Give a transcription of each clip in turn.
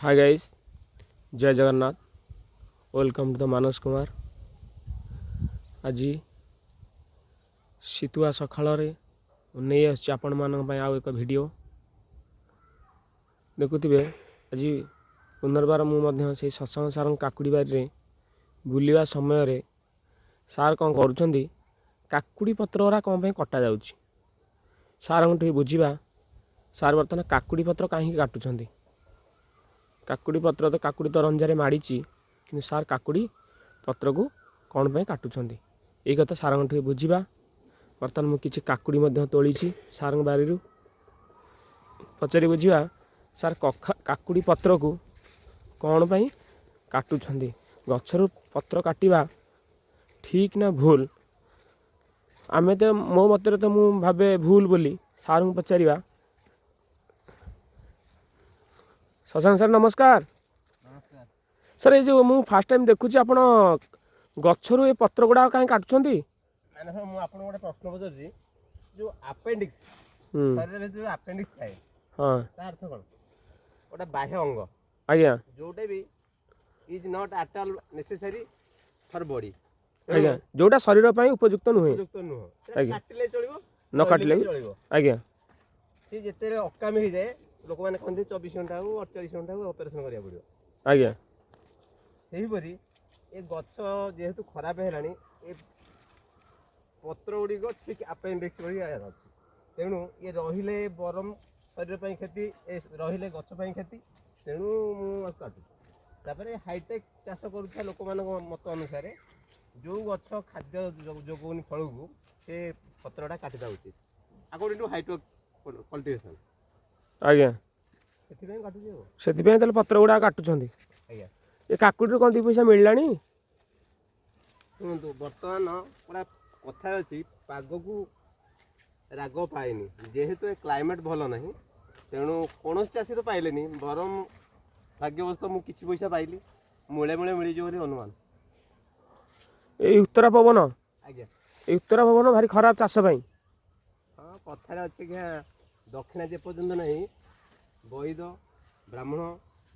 Hi guys, जय Jagannath. Welcome to the मानस कुमार। आज शीतुआ सकाल नहीं आपण मान आउ एक वीडियो देखुवे। आज पुनर्बार मुझे से सत्संग सार काकुड़ी बारी बुलवा समय सार कौन कर काकुड़ी पत्र गुरा कौन कटा जा सार को बुझा। सार बर्तमान काकुड़ी पत्र कहीं काटुंट काकुड़ी पत्र तो काकुड़ी तो रंजारे माड़ी कि सार काकुड़ी पत्र को कौन पे काटुंट ये कथा सार को बुझा। बर्तमान मुझे काकुड़ी तोली सार बारी पचारि बुझा सार काकुड़ी पत्र को कौन पे काटुंट गचर पत्र काटिबा ठीक ना भूल। आमे तो मो मत तो मु भावे भूल बोली सार को पचारिबा। शशांक सर नमस्कार। नमस्कार सर ये जो मु फास्ट टाइम देखुची आपण गच्छरु ए पत्र गुडा काहे काटुछंती माने सर मु आपन गोटे प्रश्न पचारजी जो अपेंडिक्स शरीर में जो अपेंडिक्स थाए हां तार अर्थ कोन ओटा बाह्य अंग आज्ञा जोटे भी is not at all necessary for body आज्ञा जोटा शरीर पई उपयुक्त नुहे काटिले चलिबो न काटिले चलिबो आज्ञा सी जेते अकामी हो जाए लोक माने कहते 24 घंटा हो 48 घंटा हो ऑपरेशन करिया पड़ियो आज्ञा सेही परी ए गछ जेहेतु खराब हेलानी ए पत्र गुड़िक ठीक अपेंडिक्स भली अछि तेणु ये रहिले बरम शरीर पई क्षति ए रहिले गछ पई क्षति तेणु मु काटु तापरे हाईटेक चाष करूथा लोक मान मत अनुसार जो गछ खाद्य जोगौनी फल को से पत्रटा काटी दा उचित अकॉर्डिंग टू हाईटेक कल्टीवेशन आज्ञा से काटु पत्र गुडा काटुछंती आज्ञा ये काकुड़ी कौन दी पैसा मिललानी शुणु बर्तमान पूरा कथा अच्छी पाग को राग पाएनि जेहेतु ए क्लाइमेट भल ना तेणु कौन चाषी तो पाइले बरम भाग्यवस्थ मुझे किसी पैसा पाइली मूले मूले मिलଯିव अनुमान ये उत्तरा पवन आज्ञा ये उत्तरा पवन भारी खराब चाष पाई। हाँ कथार अच्छे क्या दक्षिणा जेपर्यंत नहीं वैद ब्राह्मण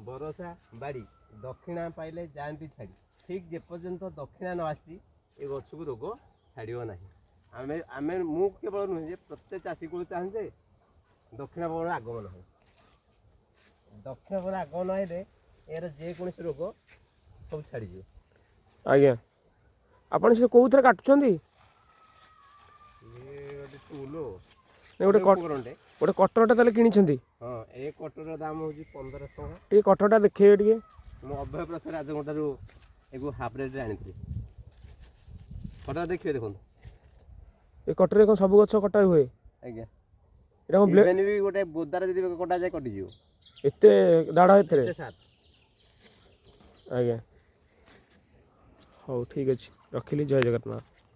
बरसा बाड़ी दक्षिणा पाइले जाती छाड़ी ठीक जेपर्यंत दक्षिणा न आसी ए गछ को रोग छाड़ ना आमे आमे मु केवल नुहे प्रत्येक चाषी को चाहे दक्षिणा पवन आगमन हो दक्षिणा पवन आगमन हेले यार जेकोसी रोग सब छाड़ आज्ञा आपण से कोउ थरे काटुछंती गोटे गोटे कटरटा ताले किनिछंती। हाँ ए कटर दाम हो 1500 टका टी कटरटा देखिए टी मु अभय प्रसाद राजगोटारू एगो हाफ रेट आनी कटर देखिए देखो ये कटरे कौन सब गछ कटा हुए आज्ञा एटा को ब्लेड भी गोटे बोदार जदी कटा जाए कटि जिवो एते दाढ़ा एते साथ आज्ञा हो ठीक अछि रखिली। जय जगन्नाथ।